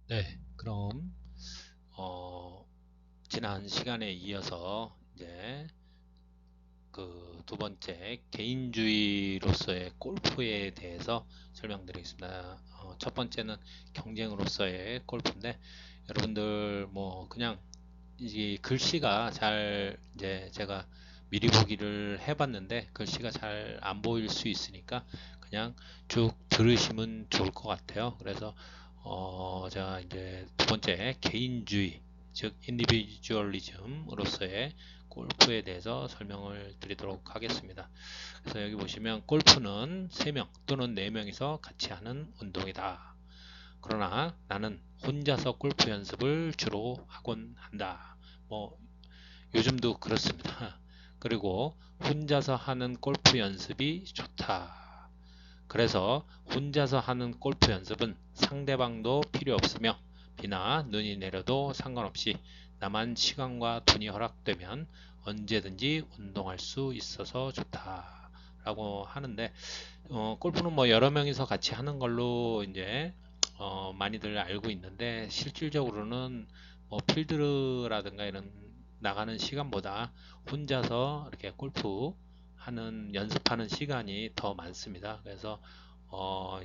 네, 그럼 지난 시간에 이어서 이제 그 두 번째 개인주의로서의 골프에 대해서 설명드리겠습니다. 첫 번째는 경쟁으로서의 골프인데 여러분들 뭐 그냥 이 글씨가 잘 이제 제가 미리 보기를 해봤는데 글씨가 잘 안 보일 수 있으니까 그냥 쭉 들으시면 좋을 것 같아요. 그래서 제가 이제 두 번째 개인주의 즉 인디비주얼리즘으로서의 골프에 대해서 설명을 드리도록 하겠습니다. 그래서 여기 보시면 골프는 3명 또는 4명이서 같이 하는 운동이다. 그러나 나는 혼자서 골프 연습을 주로 하곤 한다. 뭐 요즘도 그렇습니다. 그리고 혼자서 하는 골프 연습이 좋다. 그래서 혼자서 하는 골프 연습은 상대방도 필요 없으며 비나 눈이 내려도 상관없이 나만 시간과 돈이 허락되면 언제든지 운동할 수 있어서 좋다. 라고 하는데 골프는 뭐 여러 명이서 같이 하는 걸로 이제 많이들 알고 있는데 실질적으로는 뭐 필드라든가 이런 나가는 시간보다 혼자서 이렇게 골프 하는 연습하는 시간이 더 많습니다. 그래서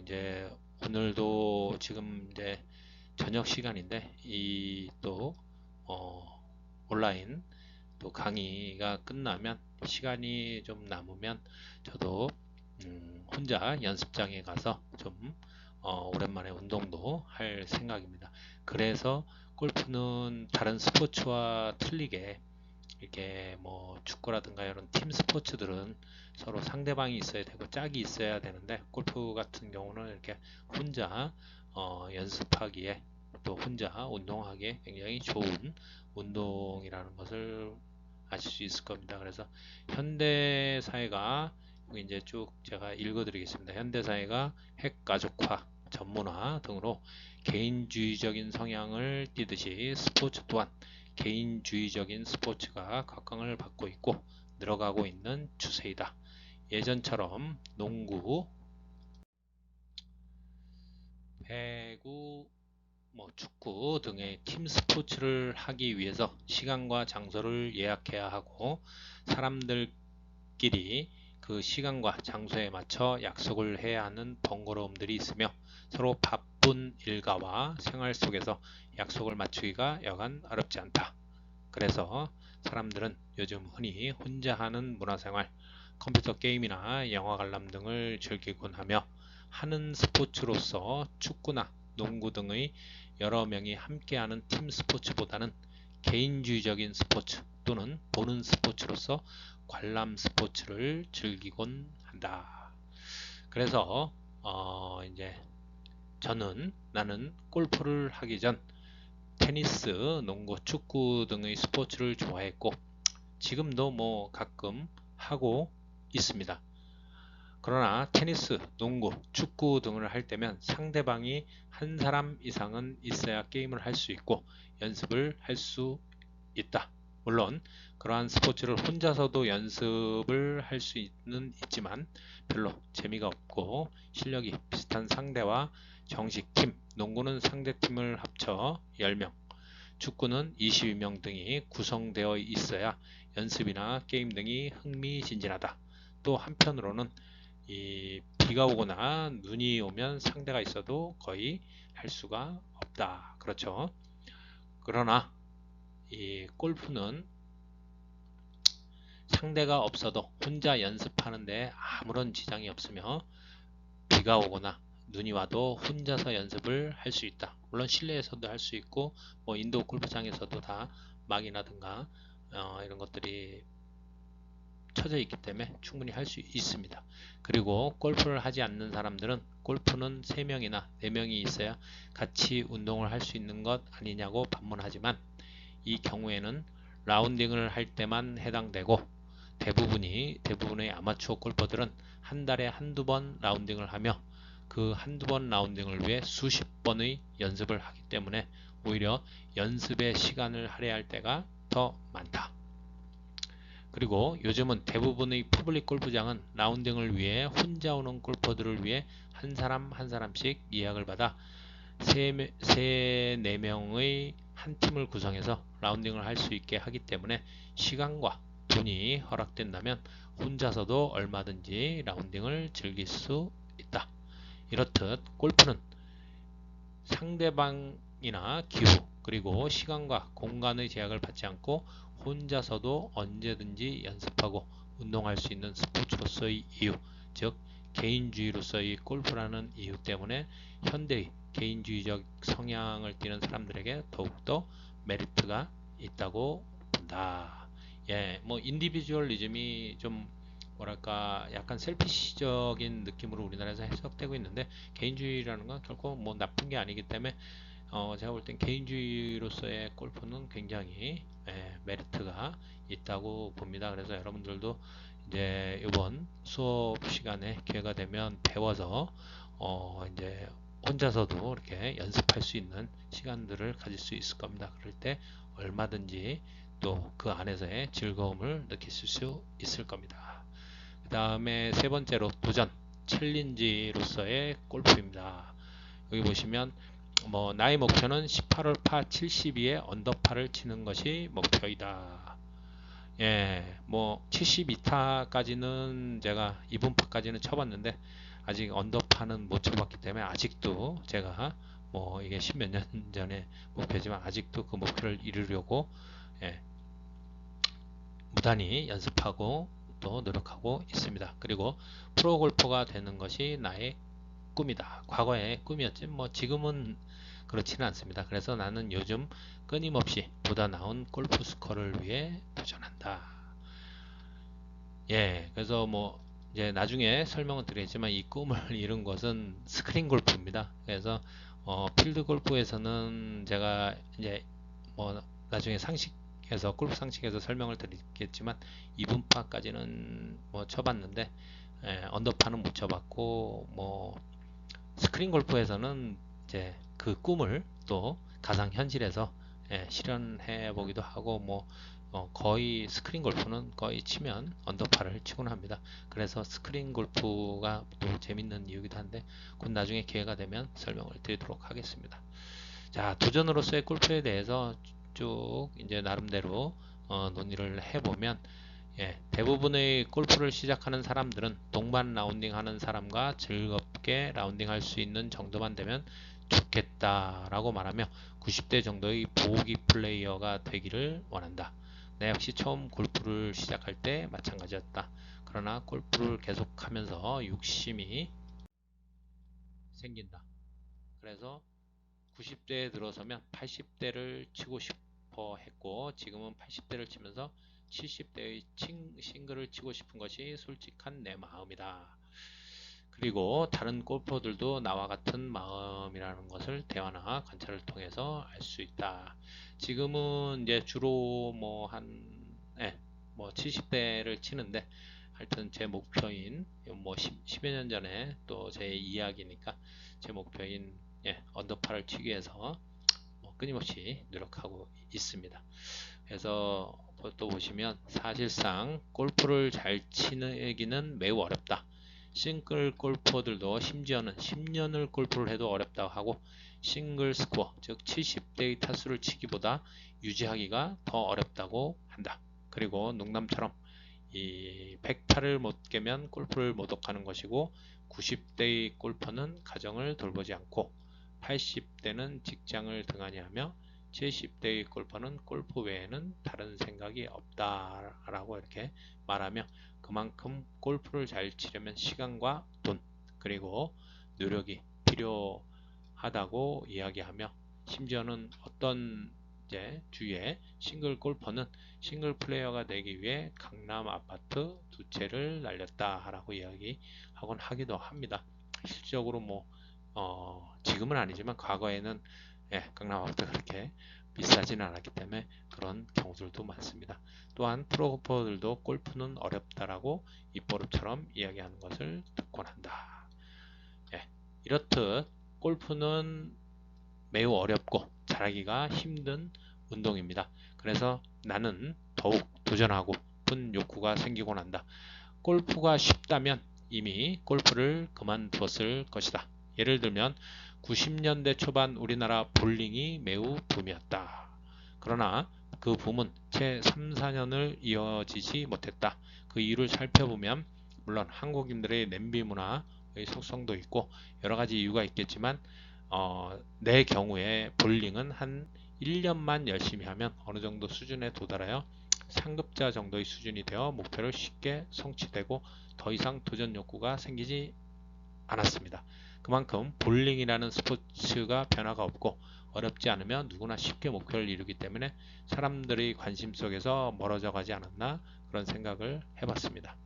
이제 오늘도 지금 이제 저녁 시간인데 이 또 온라인 또 강의가 끝나면 시간이 좀 남으면 저도 혼자 연습장에 가서 좀 오랜만에 운동도 할 생각입니다. 그래서 골프는 다른 스포츠와 틀리게 이렇게 뭐 축구라든가 이런 팀 스포츠들은 서로 상대방이 있어야 되고 짝이 있어야 되는데 골프 같은 경우는 이렇게 혼자 연습하기에 또 혼자 운동하기에 굉장히 좋은 운동이라는 것을 아실 수 있을 겁니다. 그래서 현대 사회가 여기 이제 쭉 제가 읽어드리겠습니다. 현대 사회가 핵가족화, 전문화 등으로 개인주의적인 성향을 띠듯이 스포츠 또한 개인주의적인 스포츠가 각광을 받고 있고 늘어가고 있는 추세이다. 예전처럼 농구, 배구, 뭐 축구 등의 팀 스포츠를 하기 위해서 시간과 장소를 예약해야 하고 사람들끼리 그 시간과 장소에 맞춰 약속을 해야 하는 번거로움들이 있으며 서로 바쁜 일과와 생활 속에서 약속을 맞추기가 여간 어렵지 않다. 그래서 사람들은 요즘 흔히 혼자 하는 문화생활, 컴퓨터 게임이나 영화 관람 등을 즐기곤 하며 하는 스포츠로서 축구나 농구 등의 여러 명이 함께하는 팀 스포츠보다는 개인주의적인 스포츠 또는 보는 스포츠로서 관람 스포츠를 즐기곤 한다. 그래서 이제 나는 골프를 하기 전 테니스, 농구, 축구 등의 스포츠를 좋아했고 지금도 뭐 가끔 하고 있습니다. 그러나 테니스, 농구, 축구 등을 할 때면 상대방이 한 사람 이상은 있어야 게임을 할 수 있고 연습을 할 수 있다. 물론 그러한 스포츠를 혼자서도 연습을 할 수는 있지만 별로 재미가 없고 실력이 비슷한 상대와 정식 팀, 농구는 상대 팀을 합쳐 10명, 축구는 22명 등이 구성되어 있어야 연습이나 게임 등이 흥미진진하다. 또 한편으로는 이 비가 오거나 눈이 오면 상대가 있어도 거의 할 수가 없다. 그렇죠. 그러나 이 골프는 상대가 없어도 혼자 연습하는데 아무런 지장이 없으며 비가 오거나 눈이 와도 혼자서 연습을 할 수 있다. 물론 실내에서도 할 수 있고 뭐 인도어 골프장에서도 다 막이라든가 이런 것들이 쳐져 있기 때문에 충분히 할 수 있습니다. 그리고 골프를 하지 않는 사람들은 골프는 3명이나 4명이 있어야 같이 운동을 할 수 있는 것 아니냐고 반문하지만 이 경우에는 라운딩을 할 때만 해당되고 대부분의 아마추어 골퍼들은 한 달에 한두 번 라운딩을 하며 그 한두 번 라운딩을 위해 수십 번의 연습을 하기 때문에 오히려 연습에 시간을 할애할 때가 더 많다. 그리고 요즘은 대부분의 퍼블릭 골프장은 라운딩을 위해 혼자 오는 골퍼들을 위해 한 사람 한 사람씩 예약을 받아 네 명의 한 팀을 구성해서 라운딩을 할 수 있게 하기 때문에 시간과 돈이 허락된다면 혼자서도 얼마든지 라운딩을 즐길 수 있다. 이렇듯 골프는 상대방이나 기후 그리고 시간과 공간의 제약을 받지 않고 혼자서도 언제든지 연습하고 운동할 수 있는 스포츠로서의 이유, 즉 개인주의로서의 골프라는 이유 때문에 현대의 개인주의적 성향을 띠는 사람들에게 더욱더 메리트가 있다고 본다. 예, 뭐 인디비주얼리즘이 좀 뭐랄까 약간 셀피시적인 느낌으로 우리나라에서 해석되고 있는데, 개인주의라는 건 결코 뭐 나쁜 게 아니기 때문에 제가 볼 땐 개인주의로서의 골프는 굉장히 메리트가 있다고 봅니다. 그래서 여러분들도 이제 이번 수업 시간에 기회가 되면 배워서 이제 혼자서도 이렇게 연습할 수 있는 시간들을 가질 수 있을 겁니다. 그럴 때 얼마든지 또 그 안에서의 즐거움을 느끼실 수 있을 겁니다. 그 다음에 세 번째로 도전, 챌린지로서의 골프입니다. 여기 보시면 뭐 나의 목표는 18홀 파 72에 언더파를 치는 것이 목표이다. 예, 뭐 72타까지는 제가 2분파까지는 쳐봤는데 아직 언더파는 못 쳐봤기 때문에 아직도 제가 뭐 이게 십몇 년 전에 목표지만 아직도 그 목표를 이루려고 예, 무단히 연습하고 또 노력하고 있습니다. 그리고 프로골퍼가 되는 것이 나의 꿈이다. 과거의 꿈이었지 뭐 지금은 그렇지는 않습니다. 그래서 나는 요즘 끊임없이 보다 나은 골프 스코어를 위해 도전한다. 예, 그래서 뭐 이제 나중에 설명을 드리겠지만 이 꿈을 이룬 것은 스크린 골프입니다. 그래서 필드 골프에서는 제가 이제 뭐 나중에 상식에서 골프 상식에서 설명을 드리겠지만 2분파까지는 뭐 쳐봤는데 언더파는 못 쳐봤고 뭐 스크린 골프에서는 이제 그 꿈을 또 가상 현실에서 실현해 보기도 하고 뭐 거의 스크린 골프는 거의 치면 언더파를 치곤 합니다. 그래서 스크린 골프가 또 재밌는 이유기도 한데 곧 나중에 기회가 되면 설명을 드리도록 하겠습니다. 자, 도전으로서의 골프에 대해서 쭉 이제 나름대로 논의를 해보면 대부분의 골프를 시작하는 사람들은 동반 라운딩 하는 사람과 즐겁게 라운딩 할 수 있는 정도만 되면 좋겠다라고 말하며 90대 정도의 보기 플레이어가 되기를 원한다. 나 역시 처음 골프를 시작할 때 마찬가지였다. 그러나 골프를 계속하면서 욕심이 생긴다. 그래서 90대에 들어서면 80대를 치고 싶어 했고 지금은 80대를 치면서 70대의 싱글을 치고 싶은 것이 솔직한 내 마음이다. 그리고 다른 골퍼들도 나와 같은 마음이라는 것을 대화나 관찰을 통해서 알 수 있다. 지금은 이제 주로 뭐 70대를 치는데 하여튼 제 목표인 뭐 10여 년 전에 또 제 이야기니까 제 목표인 언더파를 치기 위해서 뭐 끊임없이 노력하고 있습니다. 그래서 또 보시면 사실상 골프를 잘 치기는 매우 어렵다. 싱글 골퍼들도 심지어는 10년을 골프를 해도 어렵다고 하고 싱글 스코어 즉 70대의 타수를 치기보다 유지하기가 더 어렵다고 한다. 그리고 농담처럼 이 100타를 못 깨면 골프를 못 하는 것이고 90대의 골퍼는 가정을 돌보지 않고 80대는 직장을 등한히 하며 70대의 골퍼는 골프 외에는 다른 생각이 없다라고 이렇게 말하며 그만큼 골프를 잘 치려면 시간과 돈 그리고 노력이 필요하다고 이야기하며 심지어는 어떤 이제 주위에 싱글 골퍼는 싱글 플레이어가 되기 위해 강남 아파트 두 채를 날렸다라고 이야기하곤 하기도 합니다. 실질적으로 뭐 지금은 아니지만 과거에는 강남 아파트가 그렇게 비싸지는 않았기 때문에 그런 경우들도 많습니다. 또한 프로골퍼들도 골프는 어렵다라고 입버릇처럼 이야기하는 것을 듣곤 한다. 이렇듯 골프는 매우 어렵고 잘하기가 힘든 운동입니다. 그래서 나는 더욱 도전하고 싶은 욕구가 생기곤 한다. 골프가 쉽다면 이미 골프를 그만두었을 것이다. 예를 들면 90년대 초반 우리나라 볼링이 매우 붐이었다. 그러나 그 붐은 채 3, 4년을 이어지지 못했다. 그 이유를 살펴보면 물론 한국인들의 냄비 문화의 속성도 있고 여러 가지 이유가 있겠지만 내 경우에 볼링은 한 1년만 열심히 하면 어느 정도 수준에 도달하여 상급자 정도의 수준이 되어 목표를 쉽게 성취되고 더 이상 도전 욕구가 생기지 않았습니다. 그만큼 볼링이라는 스포츠가 변화가 없고 어렵지 않으면 누구나 쉽게 목표를 이루기 때문에 사람들의 관심 속에서 멀어져 가지 않았나 그런 생각을 해봤습니다.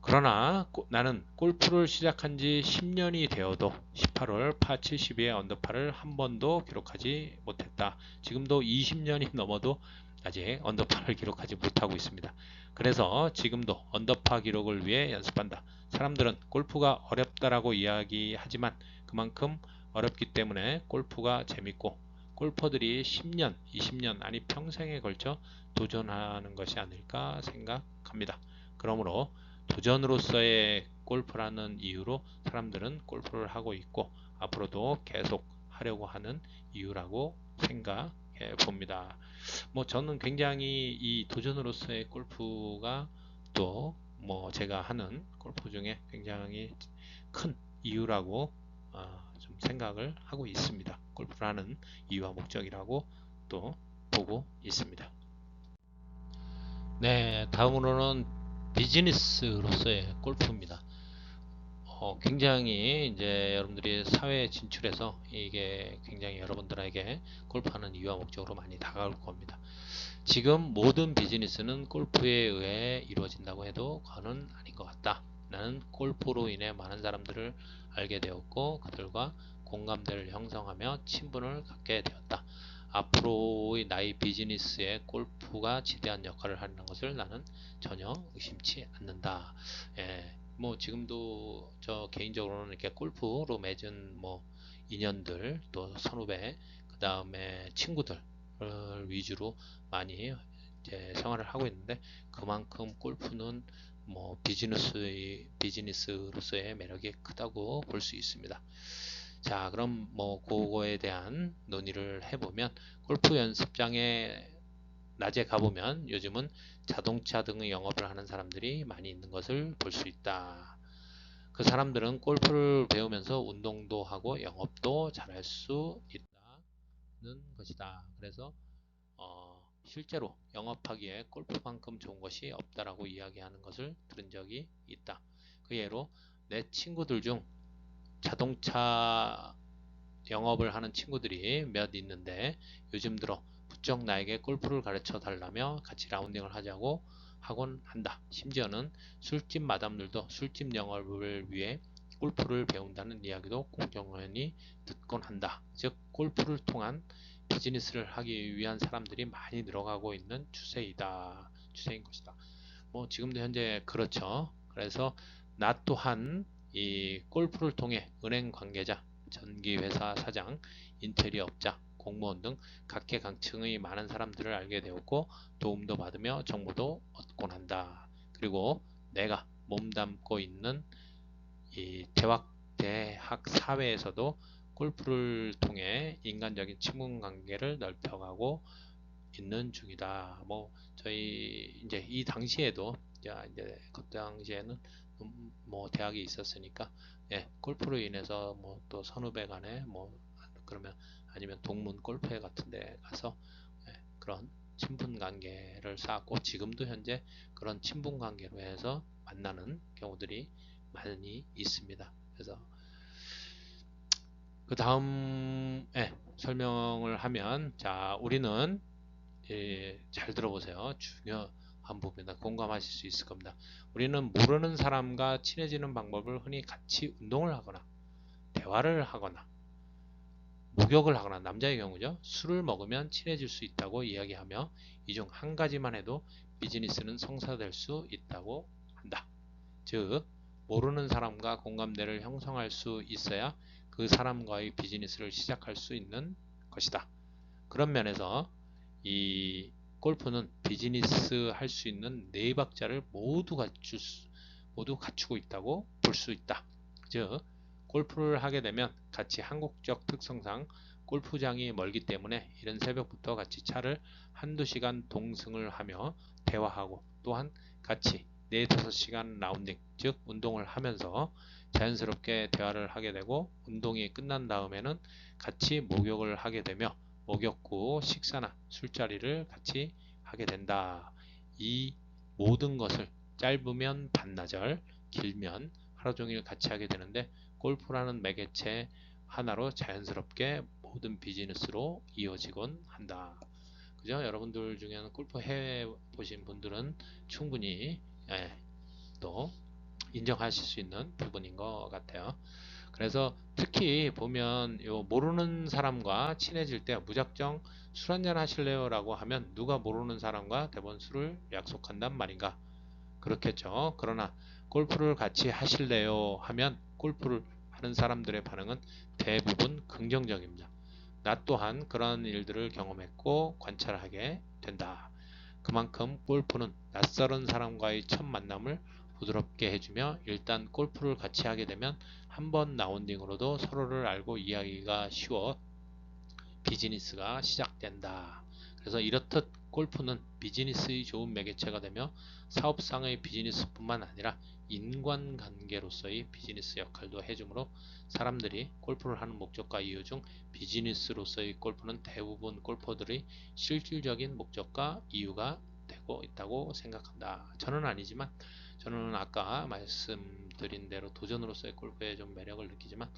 그러나 나는 골프를 시작한 지 10년이 되어도 18홀 파 72의 언더파를 한 번도 기록하지 못했다. 지금도 20년이 넘어도 아직 언더파를 기록하지 못하고 있습니다. 그래서 지금도 언더파 기록을 위해 연습한다. 사람들은 골프가 어렵다라고 이야기하지만 그만큼 어렵기 때문에 골프가 재밌고 골퍼들이 10년, 20년 아니 평생에 걸쳐 도전하는 것이 아닐까 생각합니다. 그러므로 도전으로서의 골프라는 이유로 사람들은 골프를 하고 있고 앞으로도 계속 하려고 하는 이유라고 생각해 봅니다. 저는 굉장히 이 도전으로서의 골프가 또 제가 하는 골프 중에 굉장히 큰 이유라고 좀 생각을 하고 있습니다. 골프를 하는 이유와 목적이라고 또 보고 있습니다. 네, 다음으로는 비즈니스로서의 골프입니다. 굉장히 이제 여러분들이 사회에 진출해서 이게 굉장히 여러분들에게 골프하는 이유와 목적으로 많이 다가올 겁니다. 지금 모든 비즈니스는 골프에 의해 이루어진다고 해도 과언은 아닌 것 같다. 나는 골프로 인해 많은 사람들을 알게 되었고 그들과 공감대를 형성하며 친분을 갖게 되었다. 앞으로의 나의 비즈니스에 골프가 지대한 역할을 하는 것을 나는 전혀 의심치 않는다. 예, 지금도 저 개인적으로는 이렇게 골프로 맺은 인연들 또 선후배 그 다음에 친구들 위주로 많이 이제 생활을 하고 있는데 그만큼 골프는 비즈니스로서의 매력이 크다고 볼 수 있습니다. 자, 그럼 그거에 대한 논의를 해보면 골프 연습장에 낮에 가보면 요즘은 자동차 등의 영업을 하는 사람들이 많이 있는 것을 볼 수 있다. 그 사람들은 골프를 배우면서 운동도 하고 영업도 잘할 수 있다는 것이다. 그래서 실제로 영업하기에 골프만큼 좋은 것이 없다라고 이야기하는 것을 들은 적이 있다. 그 예로 내 친구들 중 자동차 영업을 하는 친구들이 몇 있는데 요즘 들어 부쩍 나에게 골프를 가르쳐 달라며 같이 라운딩을 하자고 하곤 한다. 심지어는 술집 마담들도 술집 영업을 위해 골프를 배운다는 이야기도 공공연히 듣곤 한다. 즉 골프를 통한 비즈니스를 하기 위한 사람들이 많이 늘어가고 있는 추세인 것이다. 지금도 현재 그렇죠. 그래서 나 또한 이 골프를 통해 은행 관계자, 전기회사 사장, 인테리어 업자, 공무원 등 각계각층의 많은 사람들을 알게 되었고 도움도 받으며 정보도 얻곤 한다. 그리고 내가 몸담고 있는 이 대학 사회에서도 골프를 통해 인간적인 친분 관계를 넓혀가고 있는 중이다. 저희 이제 이 당시에도 이제 그 당시에는 대학이 있었으니까 예, 골프로 인해서 또 선후배 간에 그러면 아니면 동문 골프회 같은 데 가서 예, 그런 친분 관계를 쌓았고 지금도 현재 그런 친분 관계로 해서 만나는 경우들이 많이 있습니다. 그래서 그 다음에 설명을 하면 자 우리는 잘 들어보세요. 중요한 부분이다. 공감하실 수 있을 겁니다. 우리는 모르는 사람과 친해지는 방법을 흔히 같이 운동을 하거나 대화를 하거나 목욕을 하거나 남자의 경우죠. 술을 먹으면 친해질 수 있다고 이야기하며 이 중 한 가지만 해도 비즈니스는 성사될 수 있다고 한다. 즉 모르는 사람과 공감대를 형성할 수 있어야 그 사람과의 비즈니스를 시작할 수 있는 것이다. 그런 면에서 이 골프는 비즈니스 할 수 있는 네 박자를 모두 갖추고 있다고 볼 수 있다. 즉 골프를 하게 되면 같이 한국적 특성상 골프장이 멀기 때문에 이른 새벽부터 같이 차를 한두 시간 동승을 하며 대화하고 또한 같이 4~5시간 라운딩 즉 운동을 하면서 자연스럽게 대화를 하게 되고 운동이 끝난 다음에는 같이 목욕을 하게 되며 목욕 후 식사나 술자리를 같이 하게 된다. 이 모든 것을 짧으면 반나절, 길면 하루 종일 같이 하게 되는데 골프라는 매개체 하나로 자연스럽게 모든 비즈니스로 이어지곤 한다. 그죠? 여러분들 중에는 골프 해 보신 분들은 충분히 또 인정하실 수 있는 부분인 것 같아요. 그래서 특히 보면 요 모르는 사람과 친해질 때 무작정 술 한잔 하실래요? 라고 하면 누가 모르는 사람과 대부분 술을 약속한단 말인가? 그렇겠죠. 그러나 골프를 같이 하실래요? 하면 골프를 하는 사람들의 반응은 대부분 긍정적입니다. 나 또한 그런 일들을 경험했고 관찰하게 된다. 그만큼 골프는 낯설은 사람과의 첫 만남을 부드럽게 해주며 일단 골프를 같이 하게 되면 한 번 라운딩으로도 서로를 알고 이야기가 쉬워 비즈니스가 시작된다. 그래서 이렇듯 골프는 비즈니스의 좋은 매개체가 되며 사업상의 비즈니스뿐만 아니라 인간관계로서의 비즈니스 역할도 해주므로 사람들이 골프를 하는 목적과 이유 중 비즈니스로서의 골프는 대부분 골퍼들의 실질적인 목적과 이유가 되고 있다고 생각한다. 저는 아니지만 저는 아까 말씀드린 대로 도전으로서의 골프에 좀 매력을 느끼지만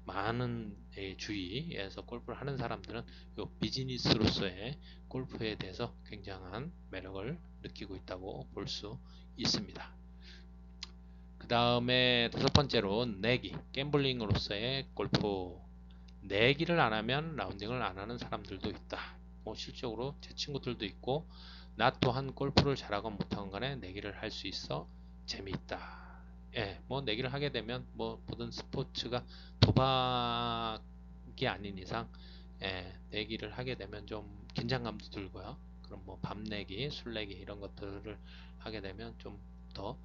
많은 주위에서 골프를 하는 사람들은 요 비즈니스로서의 골프에 대해서 굉장한 매력을 느끼고 있다고 볼 수 있습니다. 그 다음에 다섯 번째로 내기, 갬블링으로서의 골프. 내기를 안 하면 라운딩을 안 하는 사람들도 있다. 뭐 실적으로 제 친구들도 있고 나 또한 골프를 잘하건 못하건 간에 내기를 할 수 있어 재미있다. 뭐 내기를 하게 되면 뭐 모든 스포츠가 도박이 아닌 이상 내기를 하게 되면 좀 긴장감도 들고요. 그럼 뭐 밤내기, 술내기 이런 것들을 하게 되면 좀 더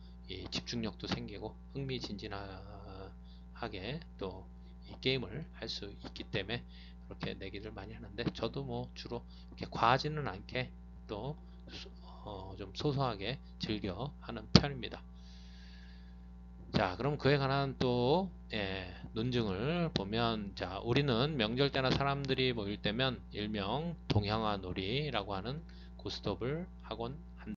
집중력도 생기고 흥미진진하게 또 이 게임을 할 수 있기 때문에 그렇게 내기를 많이 하는데 저도 뭐 주로 이렇게 과하지는 않게 또 좀 소소하게 즐겨 하는 편입니다. 자, 그럼 그에 관한 또 논증을 보면 자, 우리는 명절 때나 사람들이 모일 때면 일명 동향화놀이라고 하는 고스톱을 하곤 한다.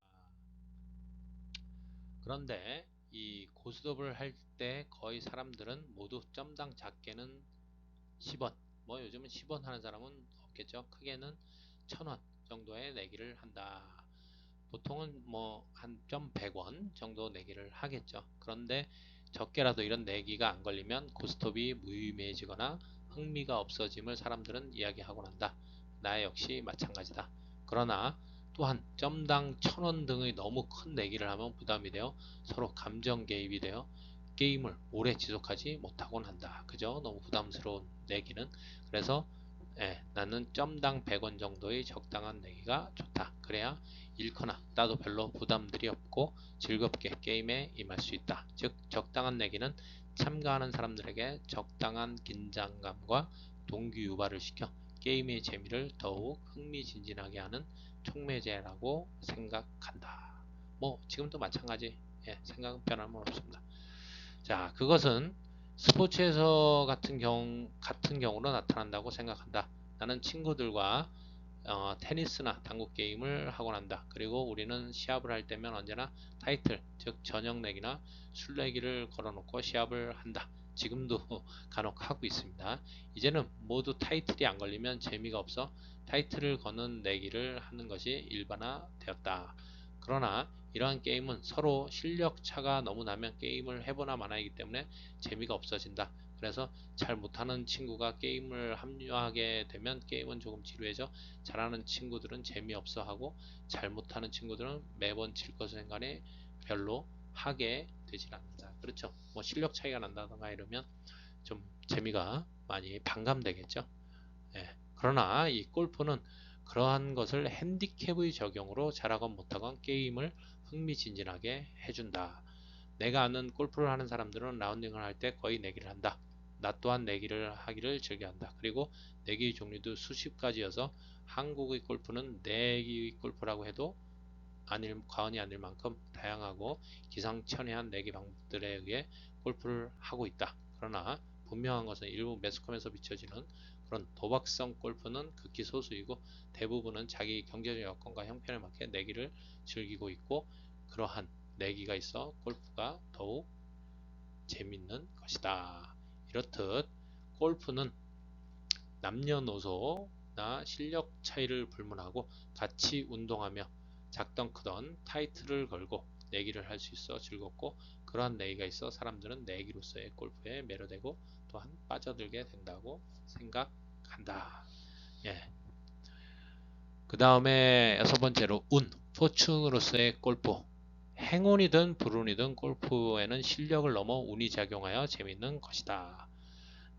그런데 이 고스톱을 할 때 거의 사람들은 모두 점당 작게는 10원, 뭐 요즘은 10원 하는 사람은 없겠죠. 크게는 1000원 정도의 내기를 한다. 보통은 뭐 한 점 100원 정도 내기를 하겠죠. 그런데 적게라도 이런 내기가 안 걸리면 고스톱이 무의미해지거나 흥미가 없어짐을 사람들은 이야기하곤 한다. 나 역시 마찬가지다. 그러나 또한 점당 1000원 등의 너무 큰 내기를 하면 부담이 되어 서로 감정 개입이 되어 게임을 오래 지속하지 못하곤 한다. 그죠? 너무 부담스러운 내기는. 그래서 나는 점당 100원 정도의 적당한 내기가 좋다. 그래야 잃거나 따도 별로 부담들이 없고 즐겁게 게임에 임할 수 있다. 즉 적당한 내기는 참가하는 사람들에게 적당한 긴장감과 동기 유발을 시켜 게임의 재미를 더욱 흥미진진하게 하는 촉매제라고 생각한다. 뭐 지금도 마찬가지 생각은 변함은 없습니다. 자, 그것은 스포츠에서 같은 경우로 나타난다고 생각한다. 나는 친구들과 테니스나 당구 게임을 하곤 한다. 그리고 우리는 시합을 할 때면 언제나 타이틀, 즉 저녁 내기나 술 내기를 걸어놓고 시합을 한다. 지금도 간혹 하고 있습니다. 이제는 모두 타이틀이 안 걸리면 재미가 없어 타이틀을 거는 내기를 하는 것이 일반화되었다. 그러나 이러한 게임은 서로 실력 차가 너무 나면 게임을 해보나 마나이기 때문에 재미가 없어진다. 그래서 잘 못하는 친구가 게임을 합류하게 되면 게임은 조금 지루해져 잘하는 친구들은 재미없어 하고 잘 못하는 친구들은 매번 질 것을 생각해 별로 하게 되질 않는다. 그렇죠. 뭐 실력 차이가 난다던가 이러면 좀 재미가 많이 반감되겠죠. 그러나 이 골프는 그러한 것을 핸디캡의 적용으로 잘하건 못하건 게임을 흥미진진하게 해준다. 내가 아는 골프를 하는 사람들은 라운딩을 할 때 거의 내기를 한다. 나 또한 내기를 하기를 즐겨한다. 그리고 내기 종류도 수십 가지여서 한국의 골프는 내기 골프라고 해도 과언이 아닐 만큼 다양하고 기상천외한 내기 방법들에 의해 골프를 하고 있다. 그러나 분명한 것은 일부 매스컴에서 비춰지는 그런 도박성 골프는 극히 소수이고 대부분은 자기 경제적 여건과 형편에 맞게 내기를 즐기고 있고 그러한 내기가 있어 골프가 더욱 재밌는 것이다. 이렇듯 골프는 남녀노소나 실력 차이를 불문하고 같이 운동하며 작던 크던 타이틀을 걸고 내기를 할 수 있어 즐겁고 그러한 내기가 있어 사람들은 내기로서의 골프에 매료되고 또한 빠져들게 된다고 생각한다. 예. 그 다음에 여섯 번째로 포춘으로서의 골프. 행운이든 불운이든 골프에는 실력을 넘어 운이 작용하여 재밌는 것이다.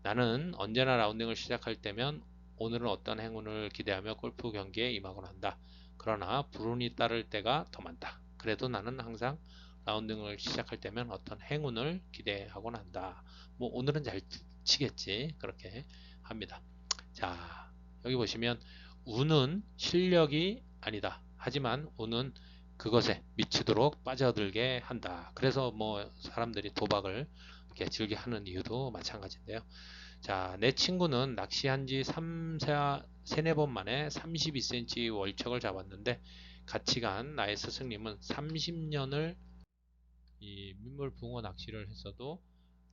나는 언제나 라운딩을 시작할 때면 오늘은 어떤 행운을 기대하며 골프 경기에 임하곤 한다. 그러나 불운이 따를 때가 더 많다. 그래도 나는 항상 라운딩을 시작할 때면 어떤 행운을 기대하곤 한다. 뭐 오늘은 잘 치겠지. 그렇게 합니다. 자, 여기 보시면 운은 실력이 아니다. 하지만 운은 그것에 미치도록 빠져들게 한다. 그래서 뭐 사람들이 도박을 이렇게 즐겨 하는 이유도 마찬가지인데요. 자, 내 친구는 낚시한 지 3, 4번 만에 32cm 월척을 잡았는데 같이 간 나의 스승님은 30년을 이 민물 붕어 낚시를 했어도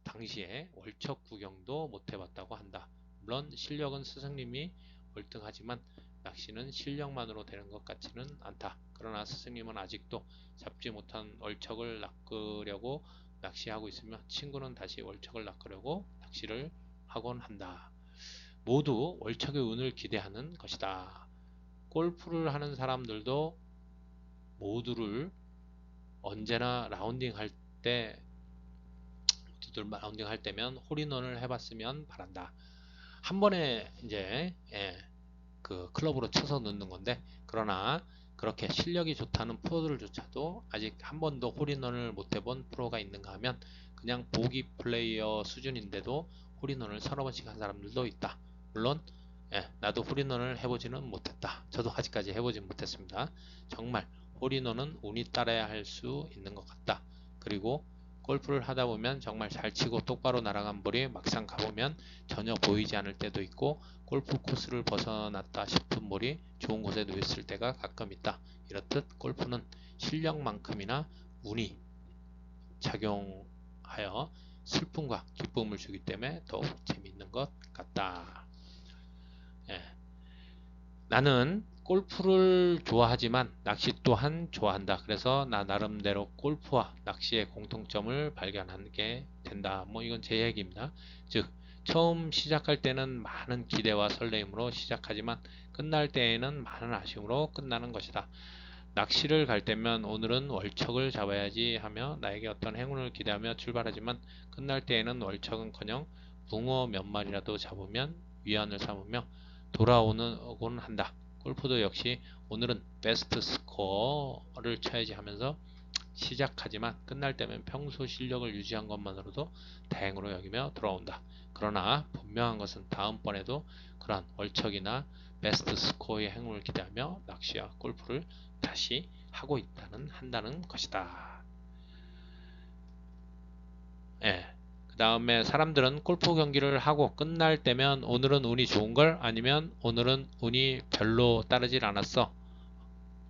당시에 월척 구경도 못 해봤다고 한다. 물론 실력은 스승님이 월등하지만 낚시는 실력만으로 되는 것 같지는 않다. 그러나 스승님은 아직도 잡지 못한 월척을 낚으려고 낚시하고 있으며 친구는 다시 월척을 낚으려고 낚시를 하곤 한다. 모두 월척의 운을 기대하는 것이다. 골프를 하는 사람들도 모두를 언제나 라운딩 할 때면 홀인원을 해봤으면 바란다. 한 번에 이제 그 클럽으로 쳐서 넣는 건데 그러나 그렇게 실력이 좋다는 프로들조차도 아직 한 번도 홀인원을 못 해본 프로가 있는가 하면 그냥 보기 플레이어 수준인데도 홀인원을 서너 번씩 한 사람들도 있다. 물론 나도 홀인원을 해보지는 못했다. 저도 아직까지 해보진 못했습니다. 정말 홀인원은 운이 따라야 할 수 있는 것 같다. 그리고 골프를 하다 보면 정말 잘 치고 똑바로 날아간 볼이 막상 가보면 전혀 보이지 않을 때도 있고 골프 코스를 벗어났다 싶은 볼이 좋은 곳에 놓였을 때가 가끔 있다. 이렇듯 골프는 실력만큼이나 운이 작용하여 슬픔과 기쁨을 주기 때문에 더욱 재미있는 것 같다. 예. 나는 골프를 좋아하지만 낚시 또한 좋아한다. 그래서 나 나름대로 골프와 낚시의 공통점을 발견하게 된다. 뭐 이건 제 얘기입니다. 즉 처음 시작할 때는 많은 기대와 설레임으로 시작하지만 끝날 때에는 많은 아쉬움으로 끝나는 것이다. 낚시를 갈 때면 오늘은 월척을 잡아야지 하며 나에게 어떤 행운을 기대하며 출발하지만 끝날 때에는 월척은커녕 붕어 몇 마리라도 잡으면 위안을 삼으며 돌아오곤 한다. 골프도 역시 오늘은 베스트 스코어를 쳐야지 하면서 시작하지만 끝날 때면 평소 실력을 유지한 것만으로도 다행으로 여기며 돌아온다. 그러나 분명한 것은 다음번에도 그러한 월척이나 베스트 스코어의 행운을 기대하며 낚시와 골프를 다시 한다는 것이다. 그 다음에 사람들은 골프 경기를 하고 끝날 때면 오늘은 운이 좋은걸 아니면 오늘은 운이 별로 따르질 않았어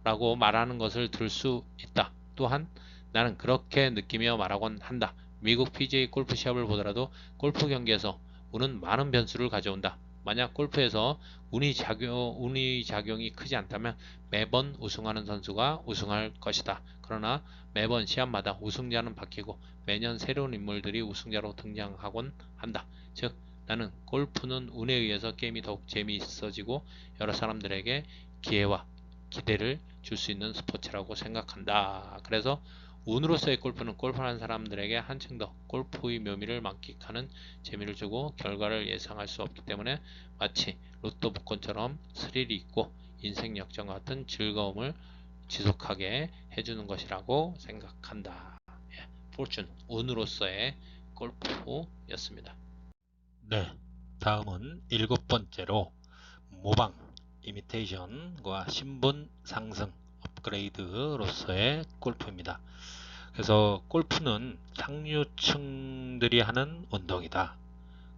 라고 말하는 것을 들을 수 있다. 또한 나는 그렇게 느끼며 말하곤 한다. 미국 PGA 골프 시합을 보더라도 골프 경기에서 운은 많은 변수를 가져온다. 만약 골프에서 운이 작용이 크지 않다면 매번 우승하는 선수가 우승할 것이다. 그러나 매번 시합마다 우승자는 바뀌고 매년 새로운 인물들이 우승자로 등장하곤 한다. 즉 나는 골프는 운에 의해서 게임이 더욱 재미있어지고 여러 사람들에게 기회와 기대를 줄 수 있는 스포츠라고 생각한다. 그래서 운으로서의 골프는 골프하는 사람들에게 한층 더 골프의 묘미를 만끽하는 재미를 주고 결과를 예상할 수 없기 때문에 마치 로또 복권처럼 스릴이 있고 인생 역전 같은 즐거움을 지속하게 해주는 것이라고 생각한다. 포춘, 운으로서의 골프였습니다. 네, 다음은 일곱 번째로 모방, 이미테이션과 신분 상승, 업그레이드로서의 골프입니다. 그래서 골프는 상류층들이 하는 운동이다.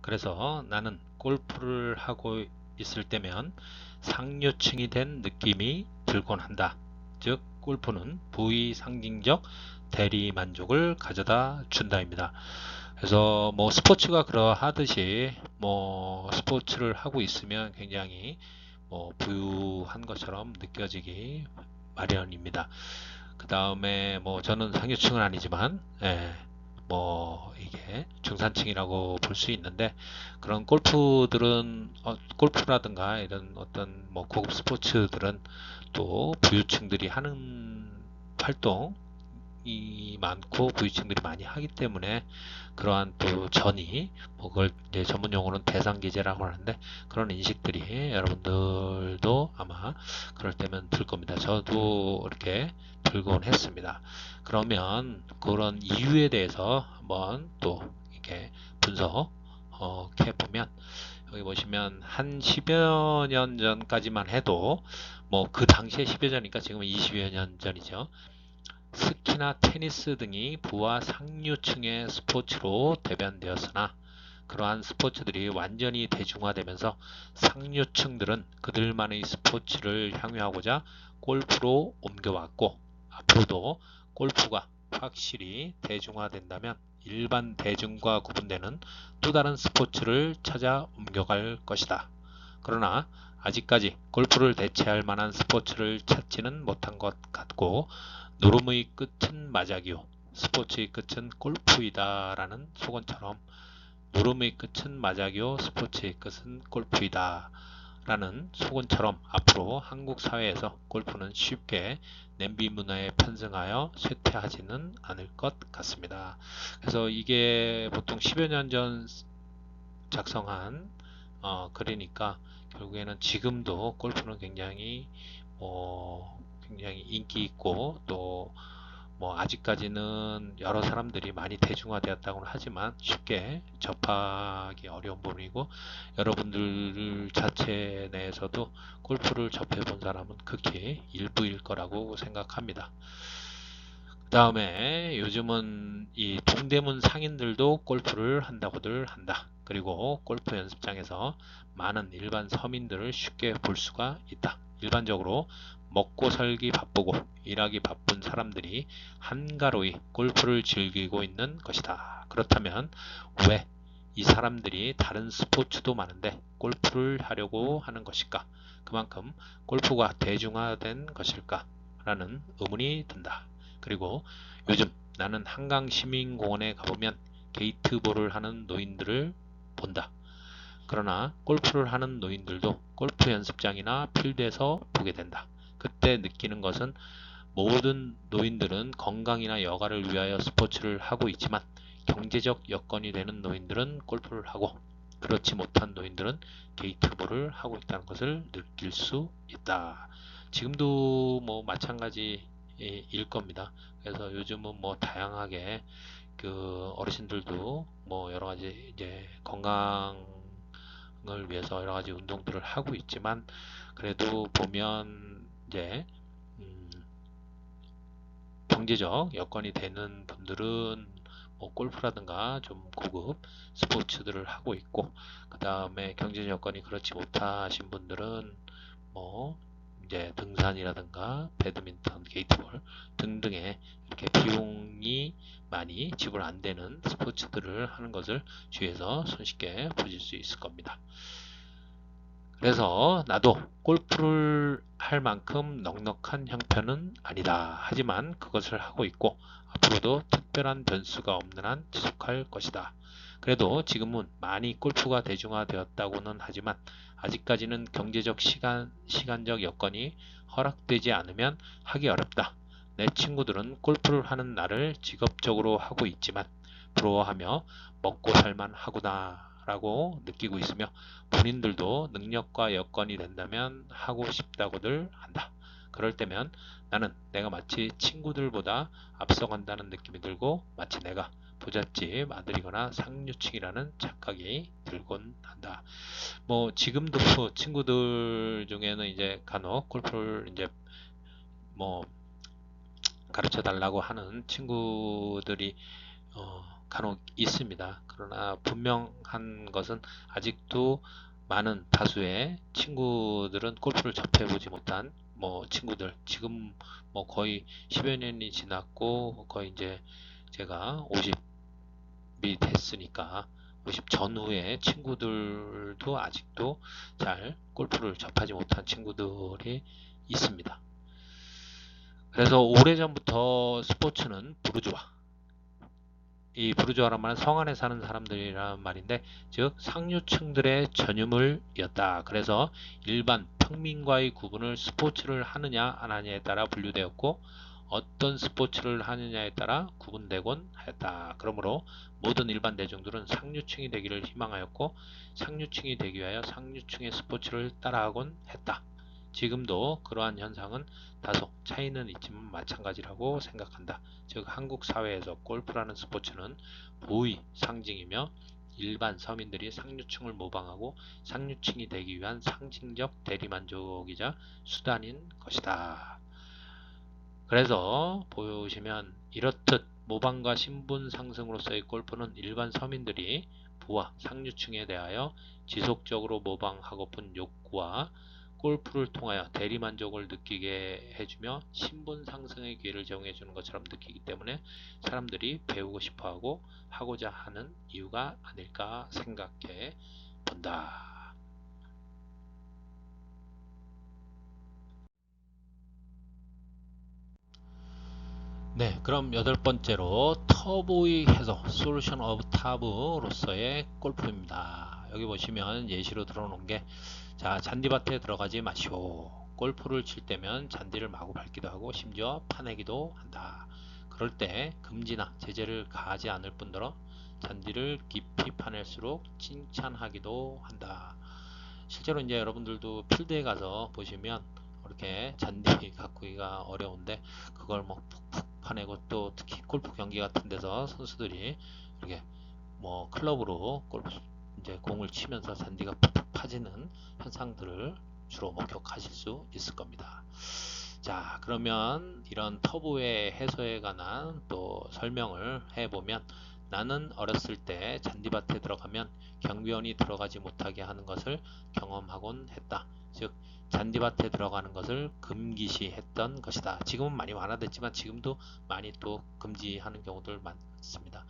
그래서 나는 골프를 하고 있을 때면 상류층이 된 느낌이 들곤 한다. 즉, 골프는 부의 상징적 대리 만족을 가져다 준다입니다. 그래서 뭐 스포츠가 그러하듯이 뭐 스포츠를 하고 있으면 굉장히 뭐 부유한 것처럼 느껴지기 마련입니다. 그 다음에 뭐 저는 상류층은 아니지만 뭐 이게 중산층이라고 볼 수 있는데 그런 골프들은 골프라든가 이런 어떤 뭐 고급 스포츠들은 또 부유층들이 하는 활동이 많고 부유층들이 많이 하기 때문에 그러한 또 전이 뭐 그걸 이제 전문 용어로는 대상계제라고 하는데 그런 인식들이 여러분들도 아마 그럴 때면 들 겁니다. 저도 이렇게 들곤 했습니다. 그러면 그런 이유에 대해서 한번 또 이렇게 분석해 보면 여기 보시면 한 10여 년 전까지만 해도 뭐 그 당시에 10여 년이니까 지금은 20여 년 전이죠. 스키나 테니스 등이 부와 상류층의 스포츠로 대변되었으나 그러한 스포츠들이 완전히 대중화되면서 상류층들은 그들만의 스포츠를 향유하고자 골프로 옮겨왔고 앞으로도 골프가 확실히 대중화된다면 일반 대중과 구분되는 또 다른 스포츠를 찾아 옮겨갈 것이다. 그러나 아직까지 골프를 대체할 만한 스포츠를 찾지는 못한 것 같고 노름의 끝은 마작이요 스포츠의 끝은 골프이다 라는 속언처럼 노름의 끝은 마작이요 스포츠의 끝은 골프이다 라는 속언처럼 앞으로 한국 사회에서 골프는 쉽게 냄비 문화에 편승하여 쇠퇴하지는 않을 것 같습니다. 그래서 이게 보통 10여 년 전 작성한 글이니까 결국에는 지금도 골프는 굉장히 인기 있고 또 뭐 아직까지는 여러 사람들이 많이 대중화되었다고는 하지만 쉽게 접하기 어려운 부분이고 여러분들 자체 내에서도 골프를 접해 본 사람은 극히 일부일 거라고 생각합니다. 그 다음에 요즘은 이 동대문 상인들도 골프를 한다고들 한다. 그리고 골프 연습장에서 많은 일반 서민들을 쉽게 볼 수가 있다. 일반적으로 먹고 살기 바쁘고 일하기 바쁜 사람들이 한가로이 골프를 즐기고 있는 것이다. 그렇다면 왜 이 사람들이 다른 스포츠도 많은데 골프를 하려고 하는 것일까? 그만큼 골프가 대중화된 것일까? 라는 의문이 든다. 그리고 요즘 나는 한강시민공원에 가보면 게이트볼을 하는 노인들을 본다. 그러나 골프를 하는 노인들도 골프 연습장이나 필드에서 보게 된다. 그때 느끼는 것은 모든 노인들은 건강이나 여가를 위하여 스포츠를 하고 있지만 경제적 여건이 되는 노인들은 골프를 하고 그렇지 못한 노인들은 게이트볼을 하고 있다는 것을 느낄 수 있다. 지금도 뭐 마찬가지일 겁니다. 그래서 요즘은 뭐 다양하게 그 어르신들도 뭐 여러 가지 이제 건강을 위해서 여러 가지 운동들을 하고 있지만 그래도 보면 이제 음, 경제적 여건이 되는 분들은 뭐 골프라든가 좀 고급 스포츠들을 하고 있고 그 다음에 경제적 여건이 그렇지 못하신 분들은 뭐 이제 등산이라든가 배드민턴, 게이트볼 등등의 이렇게 비용이 많이 지불 안 되는 스포츠들을 하는 것을 주위에서 손쉽게 보실 수 있을 겁니다. 그래서 나도 골프를 할 만큼 넉넉한 형편은 아니다. 하지만 그것을 하고 있고 앞으로도 특별한 변수가 없는 한 지속할 것이다. 그래도 지금은 많이 골프가 대중화되었다고는 하지만 아직까지는 경제적 시간적 여건이 허락되지 않으면 하기 어렵다. 내 친구들은 골프를 하는 나를 직업적으로 하고 있지만 부러워하며 먹고 살만 하구나 라고 느끼고 있으며 본인들도 능력과 여건이 된다면 하고 싶다고들 한다. 그럴 때면 나는 내가 마치 친구들보다 앞서간다는 느낌이 들고 마치 내가 부잣집 아들이거나 상류층이라는 착각이 들곤 한다. 뭐 지금도 친구들 중에는 이제 간혹 골프를 이제 뭐 가르쳐 달라고 하는 친구들이 간혹 있습니다. 그러나 분명한 것은 아직도 많은 다수의 친구들은 골프를 접해보지 못한 뭐 친구들, 지금 뭐 거의 10여 년이 지났고 거의 이제 제가 50이 됐으니까 50 전후의 친구들도 아직도 잘 골프를 접하지 못한 친구들이 있습니다. 그래서 오래전부터 스포츠는 부르주아, 이 부르주아란 말은 성 안에 사는 사람들이란 말인데, 즉 상류층들의 전유물이었다. 그래서 일반 평민과의 구분을 스포츠를 하느냐 안 하느냐에 따라 분류되었고, 어떤 스포츠를 하느냐에 따라 구분되곤 하였다. 그러므로 모든 일반 대중들은 상류층이 되기를 희망하였고, 상류층이 되기 위하여 상류층의 스포츠를 따라하곤 했다. 지금도 그러한 현상은 다소 차이는 있지만 마찬가지라고 생각한다. 즉 한국 사회에서 골프라는 스포츠는 부의 상징이며 일반 서민들이 상류층을 모방하고 상류층이 되기 위한 상징적 대리만족이자 수단인 것이다. 그래서 보시면 이렇듯 모방과 신분 상승으로서의 골프는 일반 서민들이 부와 상류층에 대하여 지속적으로 모방하고픈 욕구와 골프를 통하여 대리만족을 느끼게 해주며 신분 상승의 기회를 제공해 주는 것처럼 느끼기 때문에 사람들이 배우고 싶어하고 하고자 하는 이유가 아닐까 생각해 본다. 네, 그럼 여덟 번째로 터보의 해석, Solution of Tab로서의 골프입니다. 여기 보시면 예시로 들어놓은 게, 자, 잔디밭에 들어가지 마시오. 골프를 칠 때면 잔디를 마구 밟기도 하고 심지어 파내기도 한다. 그럴 때 금지나 제재를 가하지 않을 뿐더러 잔디를 깊이 파낼수록 칭찬하기도 한다. 실제로 이제 여러분들도 필드에 가서 보시면 이렇게 잔디 가꾸기가 어려운데 그걸 뭐 푹푹 파내고, 또 특히 골프 경기 같은 데서 선수들이 이렇게 뭐 클럽으로 골프 이제 공을 치면서 잔디가 푹푹 파지는 현상들을 주로 목격하실 수 있을 겁니다. 자, 그러면 이런 터보의 해소에 관한 또 설명을 해보면, 나는 어렸을 때 잔디밭에 들어가면 경비원이 들어가지 못하게 하는 것을 경험하곤 했다. 즉 잔디밭에 들어가는 것을 금기시했던 것이다. 지금은 많이 완화됐지만 지금도 많이 또 금지하는 경우들 많습니다.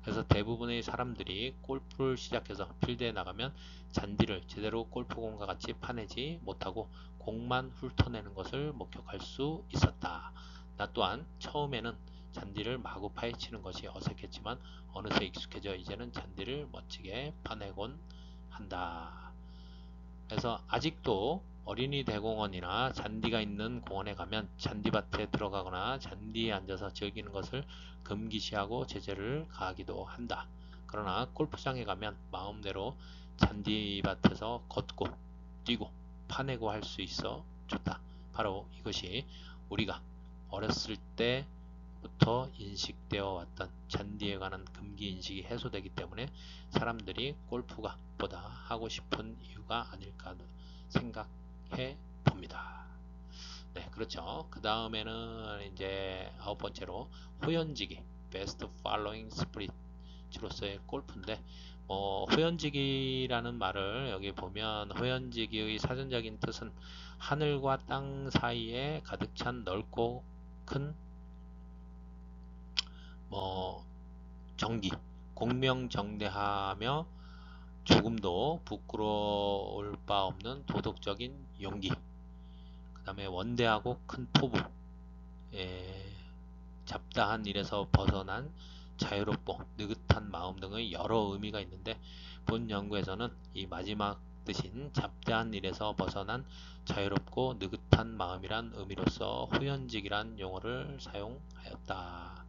그래서 대부분의 사람들이 골프를 시작해서 필드에 나가면 잔디를 제대로 골프공과 같이 파내지 못하고 공만 훑어내는 것을 목격할 수 있었다. 나 또한 처음에는 잔디를 마구 파헤치는 것이 어색했지만 어느새 익숙해져 이제는 잔디를 멋지게 파내곤 한다. 그래서 아직도 어린이 대공원이나 잔디가 있는 공원에 가면 잔디밭에 들어가거나 잔디에 앉아서 즐기는 것을 금기시하고 제재를 가하기도 한다. 그러나 골프장에 가면 마음대로 잔디밭에서 걷고 뛰고 파내고 할 수 있어 좋다. 바로 이것이 우리가 어렸을 때부터 인식되어 왔던 잔디에 관한 금기 인식이 해소되기 때문에 사람들이 골프가 보다 하고 싶은 이유가 아닐까 생각해 봅니다. 네, 그렇죠. 그 다음에는 이제 아홉 번째로 호연지기, Best Following Spirit으로서의 골프인데, 호연지기라는 말을 여기 보면 호연지기의 사전적인 뜻은 하늘과 땅 사이에 가득 찬 넓고 큰 정기, 공명정대하며 조금도 부끄러울 바 없는 도덕적인 용기, 그 다음에 원대하고 큰 포부, 잡다한 일에서 벗어난 자유롭고 느긋한 마음 등의 여러 의미가 있는데, 본 연구에서는 이 마지막 뜻인 잡다한 일에서 벗어난 자유롭고 느긋한 마음이란 의미로서 후연직이란 용어를 사용하였다.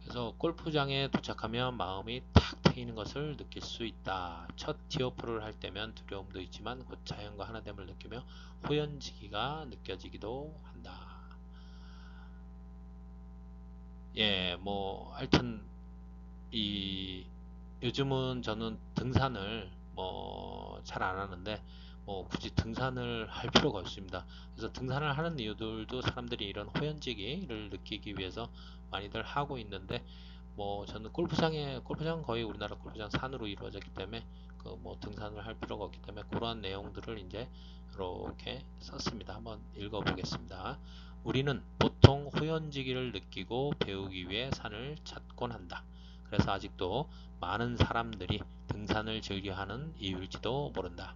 그래서 골프장에 도착하면 마음이 탁 트이는 것을 느낄 수 있다. 첫 티오프를 할 때면 두려움도 있지만 곧 자연과 하나됨을 느끼며 호연지기가 느껴지기도 한다. 예, 하여튼 이 요즘은 저는 등산을 뭐 잘 안 하는데 뭐 굳이 등산을 할 필요가 없습니다. 그래서 등산을 하는 이유들도 사람들이 이런 호연지기를 느끼기 위해서 많이들 하고 있는데 뭐 저는 골프장 거의 우리나라 골프장 산으로 이루어졌기 때문에 그 뭐 등산을 할 필요가 없기 때문에 그러한 내용들을 이제 이렇게 썼습니다. 한번 읽어보겠습니다. 우리는 보통 호연지기를 느끼고 배우기 위해 산을 찾곤 한다. 그래서 아직도 많은 사람들이 등산을 즐겨하는 이유일지도 모른다.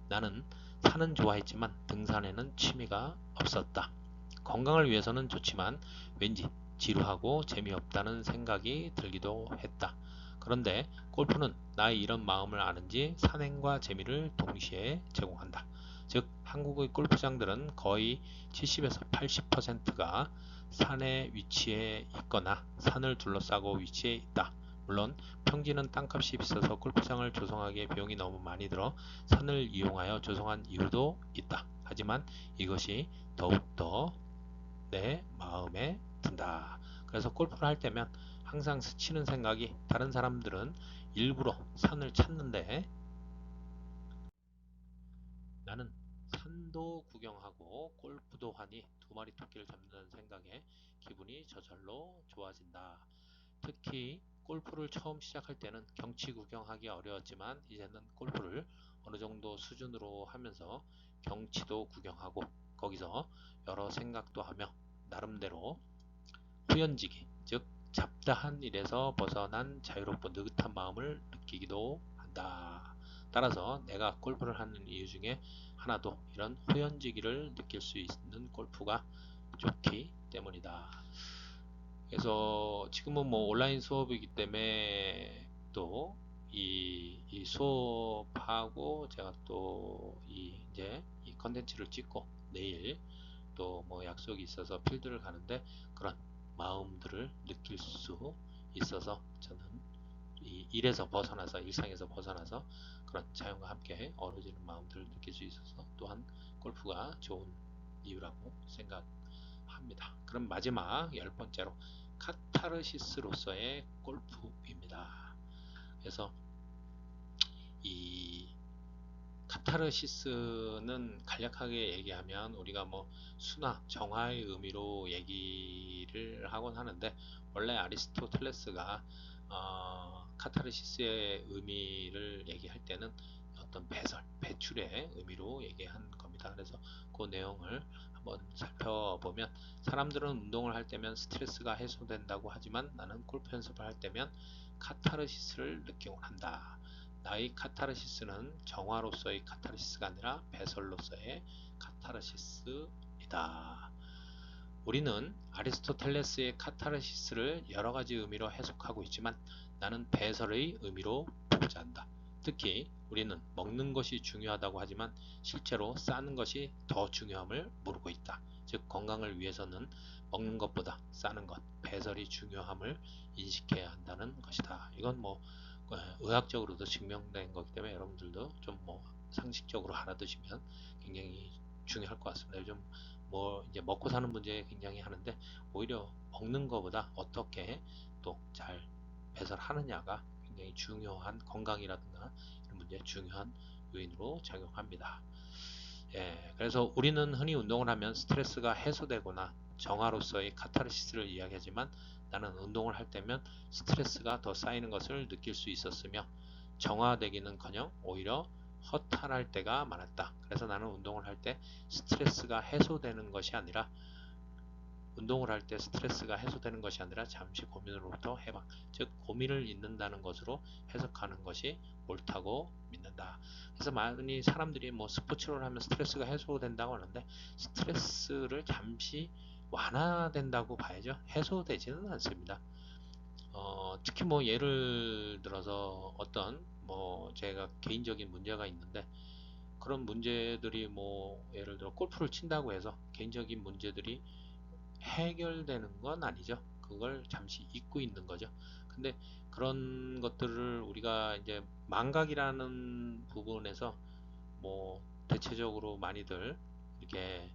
나는 산은 좋아했지만 등산에는 취미가 없었다. 건강을 위해서는 좋지만 왠지 지루하고 재미없다는 생각이 들기도 했다. 그런데 골프는 나의 이런 마음을 아는지 산행과 재미를 동시에 제공한다. 즉, 한국의 골프장들은 거의 70에서 80%가 산에 위치해 있거나 산을 둘러싸고 위치해 있다. 물론 평지는 땅값이 비싸서 골프장을 조성하기에 비용이 너무 많이 들어 산을 이용하여 조성한 이유도 있다. 하지만 이것이 더욱더 내 마음에 든다. 그래서 골프를 할 때면 항상 스치는 생각이 다른 사람들은 일부러 산을 찾는데 나는 산도 구경하고 골프도 하니 두 마리 토끼를 잡는다는 생각에 기분이 저절로 좋아진다. 특히 골프를 처음 시작할 때는 경치 구경하기 어려웠지만 이제는 골프를 어느 정도 수준으로 하면서 경치도 구경하고 거기서 여러 생각도 하며 나름대로 후연지기, 즉 잡다한 일에서 벗어난 자유롭고 느긋한 마음을 느끼기도 한다. 따라서 내가 골프를 하는 이유 중에 하나도 이런 후연지기를 느낄 수 있는 골프가 좋기 때문이다. 그래서 지금은 뭐 온라인 수업이기 때문에 또 이 수업하고 제가 또 이제 이 컨텐츠를 찍고 내일 또 뭐 약속이 있어서 필드를 가는데 그런 마음들을 느낄 수 있어서 저는 이 일에서 벗어나서 일상에서 벗어나서 그런 자연과 함께 어우러지는 마음들을 느낄 수 있어서 또한 골프가 좋은 이유라고 생각합니다. 그럼 마지막 열 번째로 카타르시스로서의 골프입니다. 그래서 이 카타르시스는 간략하게 얘기하면 우리가 뭐 순화, 정화의 의미로 얘기를 하곤 하는데 원래 아리스토텔레스가 카타르시스의 의미를 얘기할 때는 어떤 배설, 배출의 의미로 얘기한 겁니다. 그래서 그 내용을 한번 살펴보면 사람들은 운동을 할 때면 스트레스가 해소된다고 하지만 나는 골프 연습을 할 때면 카타르시스를 느끼곤 한다. 나의 카타르시스는 정화로서의 카타르시스가 아니라 배설로서의 카타르시스이다. 우리는 아리스토텔레스의 카타르시스를 여러 가지 의미로 해석하고 있지만 나는 배설의 의미로 보고자 한다. 특히 우리는 먹는 것이 중요하다고 하지만 실제로 싸는 것이 더 중요함을 모르고 있다. 즉 건강을 위해서는 먹는 것보다 싸는 것, 배설이 중요함을 인식해야 한다는 것이다. 이건 뭐 의학적으로도 증명된 거기 때문에 여러분들도 좀 뭐 상식적으로 알아두시면 굉장히 중요할 것 같습니다. 요즘 뭐 이제 먹고 사는 문제 굉장히 하는데 오히려 먹는 것보다 어떻게 또 잘 배설하느냐가 굉장히 중요한 건강이라든가 이런 문제에 중요한 요인으로 작용합니다. 예, 그래서 우리는 흔히 운동을 하면 스트레스가 해소되거나 정화로서의 카타르시스를 이야기하지만 나는 운동을 할 때면 스트레스가 더 쌓이는 것을 느낄 수 있었으며 정화되기는커녕 오히려 허탈할 때가 많았다. 그래서 나는 운동을 할 때 스트레스가 해소되는 것이 아니라 운동을 할 때 스트레스가 해소되는 것이 아니라 잠시 고민으로부터 해방, 즉 고민을 잊는다는 것으로 해석하는 것이 옳다고 믿는다. 그래서 많이 사람들이 뭐 스포츠를 하면 스트레스가 해소된다고 하는데 스트레스를 잠시 완화된다고 봐야죠. 해소되지는 않습니다. 특히 뭐 예를 들어서 어떤 뭐 제가 개인적인 문제가 있는데 그런 문제들이 뭐 예를 들어 골프를 친다고 해서 개인적인 문제들이 해결되는 건 아니죠. 그걸 잠시 잊고 있는 거죠. 근데 그런 것들을 우리가 이제 망각이라는 부분에서 뭐 대체적으로 많이들 이렇게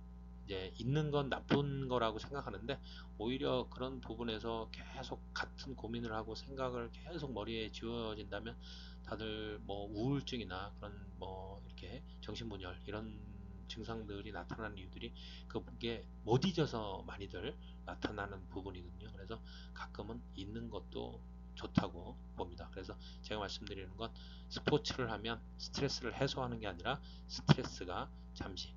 이제 있는 건 나쁜 거라고 생각하는데, 오히려 그런 부분에서 계속 같은 고민을 하고 생각을 계속 머리에 지워진다면 다들 뭐 우울증이나 그런 뭐 이렇게 정신분열 이런 증상들이 나타나는 이유들이 그게 못 잊어서 많이들 나타나는 부분이거든요. 그래서 가끔은 있는 것도 좋다고 봅니다. 그래서 제가 말씀드리는 건 스포츠를 하면 스트레스를 해소하는 게 아니라 스트레스가 잠시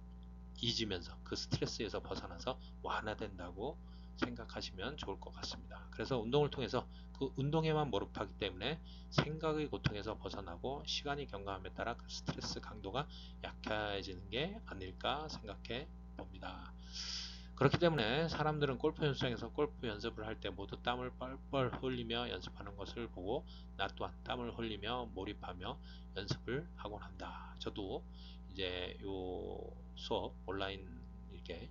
잊으면서 그 스트레스에서 벗어나서 완화된다고 생각하시면 좋을 것 같습니다. 그래서 운동을 통해서 그 운동에만 몰입하기 때문에 생각의 고통에서 벗어나고 시간이 경과함에 따라 그 스트레스 강도가 약해지는 게 아닐까 생각해 봅니다. 그렇기 때문에 사람들은 골프 연습장에서 골프 연습을 할 때 모두 땀을 뻘뻘 흘리며 연습하는 것을 보고 나 또한 땀을 흘리며 몰입하며 연습을 하곤 한다. 저도 이제 요 수업 온라인 이렇게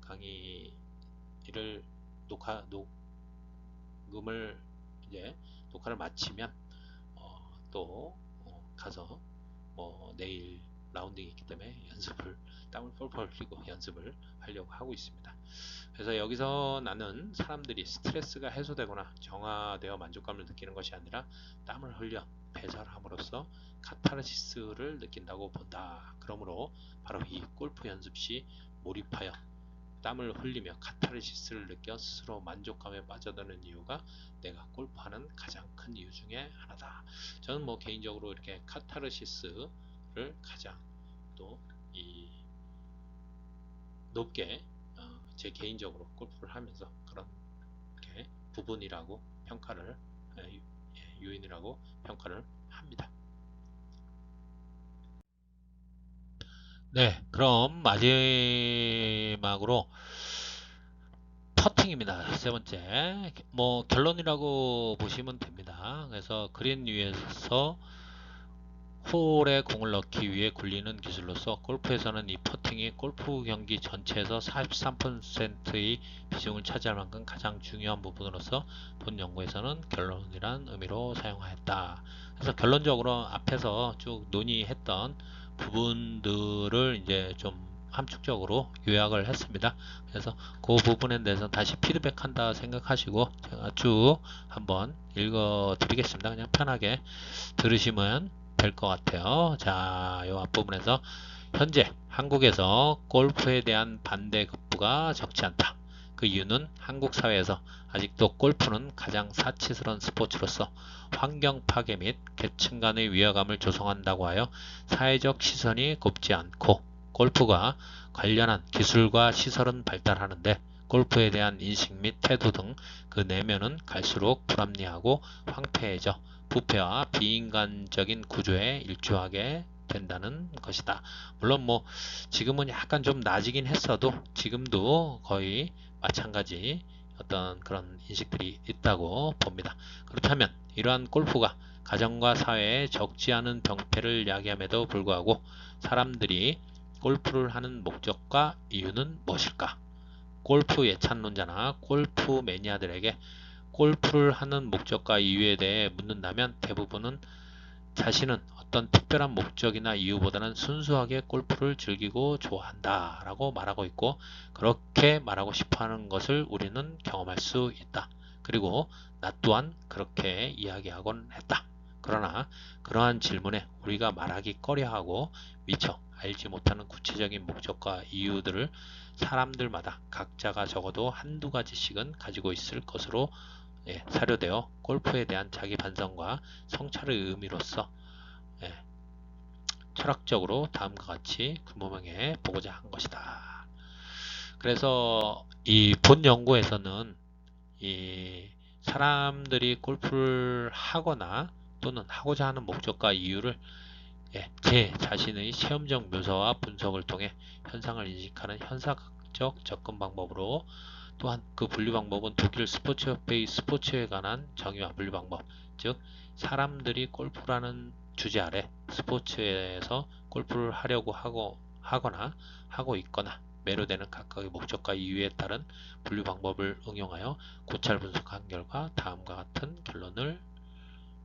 강의를 녹음을 이제 녹화를 마치면 또 가서 뭐 내일 라운딩이 있기 때문에 연습을 땀을 펄펄 흘리고 연습을 하려고 하고 있습니다. 그래서 여기서 나는 사람들이 스트레스가 해소되거나 정화되어 만족감을 느끼는 것이 아니라 땀을 흘려 배설함으로써 카타르시스를 느낀다고 본다. 그러므로 바로 이 골프 연습 시 몰입하여 땀을 흘리며 카타르시스를 느껴 스스로 만족감에 빠져드는 이유가 내가 골프하는 가장 큰 이유 중에 하나다. 저는 뭐 개인적으로 이렇게 카타르시스를 가장 또 이 높게 제 개인적으로 골프를 하면서 그런 이렇게 부분이라고 평가를 요인이라고 평가를 합니다. 네, 그럼 마지막으로 퍼팅입니다. 세 번째, 뭐 결론이라고 보시면 됩니다. 그래서 그린 위에서 홀에 공을 넣기 위해 굴리는 기술로서 골프에서는 이 퍼팅이 골프 경기 전체에서 43%의 비중을 차지할 만큼 가장 중요한 부분으로서 본 연구에서는 결론이란 의미로 사용하였다. 그래서 결론적으로 앞에서 쭉 논의했던 부분들을 이제 좀 함축적으로 요약을 했습니다. 그래서 그 부분에 대해서 다시 피드백한다 생각하시고 제가 쭉 한번 읽어 드리겠습니다. 그냥 편하게 들으시면 될 것 같아요. 자, 이 앞부분에서 현재 한국에서 골프에 대한 반대 급부가 적지 않다. 그 이유는 한국 사회에서 아직도 골프는 가장 사치스러운 스포츠로서 환경 파괴 및 계층 간의 위화감을 조성한다고 하여 사회적 시선이 곱지 않고 골프가 관련한 기술과 시설은 발달하는데 골프에 대한 인식 및 태도 등 그 내면은 갈수록 불합리하고 황폐해져 부패와 비인간적인 구조에 일조하게 된다는 것이다. 물론 뭐 지금은 약간 좀 나아지긴 했어도 지금도 거의 마찬가지 어떤 그런 인식들이 있다고 봅니다. 그렇다면 이러한 골프가 가정과 사회에 적지 않은 병폐를 야기함에도 불구하고 사람들이 골프를 하는 목적과 이유는 무엇일까? 골프 예찬론자나 골프 매니아들에게 골프를 하는 목적과 이유에 대해 묻는다면 대부분은 자신은 어떤 특별한 목적이나 이유보다는 순수하게 골프를 즐기고 좋아한다 라고 말하고 있고 그렇게 말하고 싶어 하는 것을 우리는 경험할 수 있다. 그리고 나 또한 그렇게 이야기하곤 했다. 그러나 그러한 질문에 우리가 말하기 꺼려하고 미처 알지 못하는 구체적인 목적과 이유들을 사람들마다 각자가 적어도 한두 가지씩은 가지고 있을 것으로 사료되어 골프에 대한 자기 반성과 성찰의 의미로서 철학적으로 다음과 같이 규모명해 보고자 한 것이다. 그래서 이 본 연구에서는 이 사람들이 골프를 하거나 또는 하고자 하는 목적과 이유를 제 자신의 체험적 묘사와 분석을 통해 현상을 인식하는 현상적 접근 방법으로 또한 그 분류 방법은 독일 스포츠협회의 스포츠에 관한 정의와 분류 방법, 즉 사람들이 골프라는 주제 아래 스포츠에서 골프를 하려고 하거나 하고 있거나 매료되는 각각의 목적과 이유에 따른 분류 방법을 응용하여 고찰 분석한 결과 다음과 같은 결론을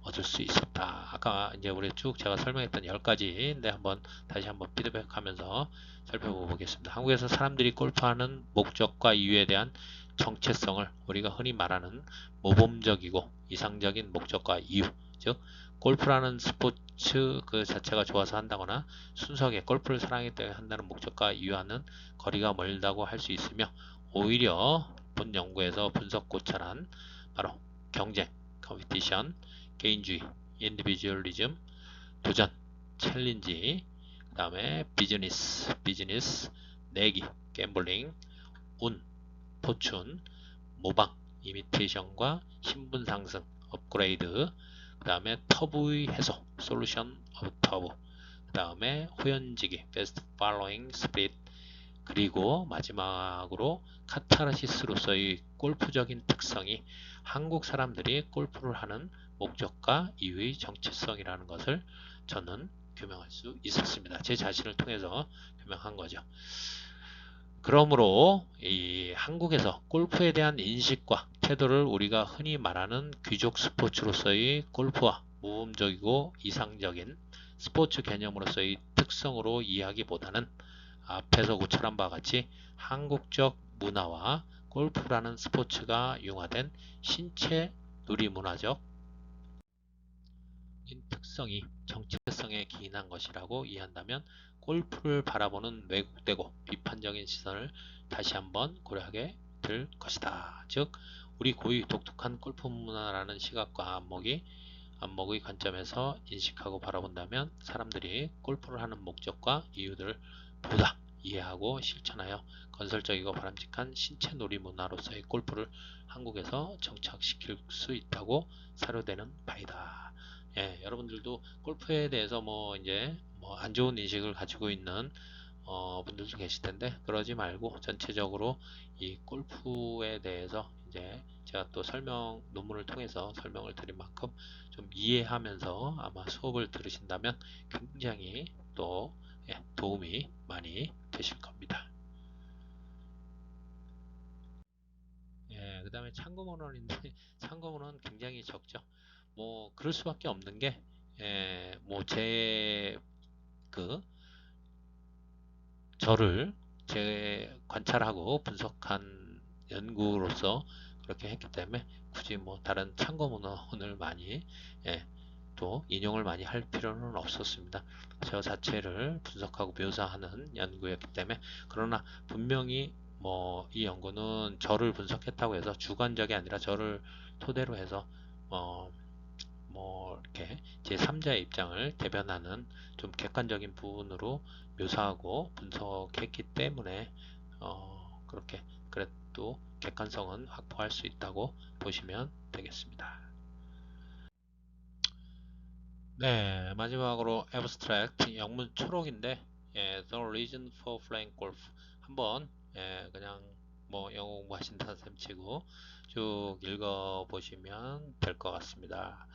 얻을 수 있었다. 아까 이제 우리 쭉 제가 설명했던 10가지인데 다시 한번 피드백하면서 살펴보겠습니다. 한국에서 사람들이 골프하는 목적과 이유에 대한 정체성을 우리가 흔히 말하는 모범적이고 이상적인 목적과 이유, 즉 골프라는 스포츠 그 자체가 좋아서 한다거나 순수하게 골프를 사랑하기 때문에 한다는 목적과 이유와는 거리가 멀다고 할 수 있으며, 오히려 본 연구에서 분석 고찰한 바로 경쟁, 컴피티션, 개인주의, 인디비주얼리즘, 도전, 챌린지, 그 다음에 비즈니스, 내기, 갬블링, 운, 포춘, 모방, 이미테이션과 신분 상승, 업그레이드, 그 다음에 터부의 해소, 솔루션 오브 터부, 그 다음에 호연지기, 베스트 팔로잉 스피릿, 그리고 마지막으로 카타르시스로서의 골프적인 특성이 한국 사람들이 골프를 하는 목적과 이유의 정체성이라는 것을 저는 규명할 수 있었습니다. 제 자신을 통해서 규명한 거죠. 그러므로 이 한국에서 골프에 대한 인식과 태도를 우리가 흔히 말하는 귀족 스포츠로서의 골프와 모범적이고 이상적인 스포츠 개념으로서의 특성으로 이해하기보다는 앞에서 고찰한 바와 같이 한국적 문화와 골프라는 스포츠가 융화된 신체 누리문화적 특성이 정체성에 기인한 것이라고 이해한다면 골프를 바라보는 왜곡되고 비판적인 시선을 다시 한번 고려하게 될 것이다. 즉, 우리 고유 독특한 골프 문화라는 시각과 안목의 관점에서 인식하고 바라본다면 사람들이 골프를 하는 목적과 이유들을 보다 이해하고 실천하여 건설적이고 바람직한 신체 놀이 문화로서의 골프를 한국에서 정착시킬 수 있다고 사료되는 바이다. 예, 여러분들도 골프에 대해서 이제 안 좋은 인식을 가지고 있는 분들도 계실 텐데, 그러지 말고 전체적으로 이 골프에 대해서 이제 제가 또 논문을 통해서 설명을 드린 만큼 좀 이해하면서 아마 수업을 들으신다면 굉장히 또 도움이 많이 되실 겁니다. 예, 그 다음에 참고문헌인데 참고문헌 굉장히 적죠. 그럴 수밖에 없는 게, 그 저를 제 관찰하고 분석한 연구로서 그렇게 했기 때문에 굳이 다른 참고 문헌을 많이 또 인용을 많이 할 필요는 없었습니다. 저 자체를 분석하고 묘사하는 연구였기 때문에. 그러나 분명히 이 연구는 저를 분석했다고 해서 주관적이 아니라 저를 토대로 해서 이렇게 제3자의 입장을 대변하는 좀 객관적인 부분으로 묘사하고 분석했기 때문에 그렇게 그래도 객관성은 확보할 수 있다고 보시면 되겠습니다. 네, 마지막으로 abstract 영문 초록인데, The Reason for Playing Golf 한번 그냥 영어 공부하신다는 셈 치고 쭉 읽어 보시면 될 것 같습니다.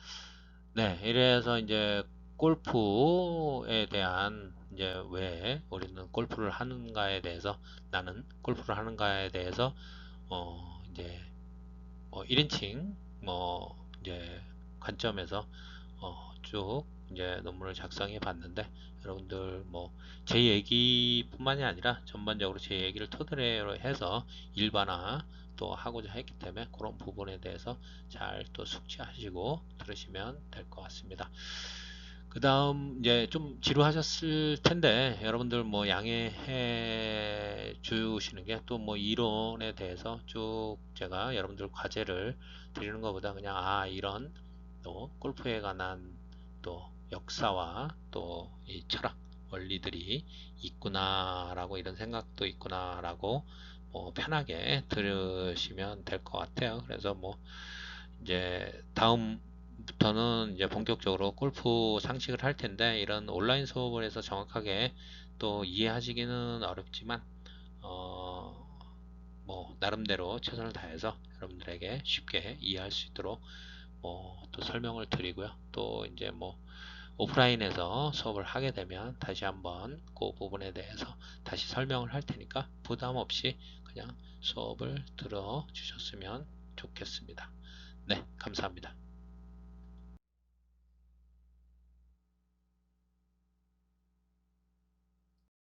네, 이래서 이제 골프에 대한 이제 왜 우리는 골프를 하는가에 대해서, 나는 골프를 하는가에 대해서 이제 1인칭 이제 관점에서 쭉 이제 논문을 작성해 봤는데, 여러분들 제 얘기뿐만이 아니라 전반적으로 제 얘기를 토대로 해서 일반화 또 하고자 했기 때문에 그런 부분에 대해서 잘 또 숙지하시고 들으시면 될 것 같습니다. 그 다음 이제 좀 지루하셨을 텐데 여러분들 양해해 주시는 게, 또 이론에 대해서 쭉 제가 여러분들 과제를 드리는 것보다 그냥 이런 또 골프에 관한 또 역사와 또 이 철학 원리들이 있구나라고, 이런 생각도 있구나라고 편하게 들으시면 될 것 같아요. 그래서 이제 다음부터는 이제 본격적으로 골프 상식을 할 텐데, 이런 온라인 수업을 해서 정확하게 또 이해하시기는 어렵지만 나름대로 최선을 다해서 여러분들에게 쉽게 이해할 수 있도록 또 설명을 드리고요. 또 이제 오프라인에서 수업을 하게 되면 다시 한번 그 부분에 대해서 다시 설명을 할 테니까 부담 없이 그냥 수업을 들어 주셨으면 좋겠습니다. 네, 감사합니다.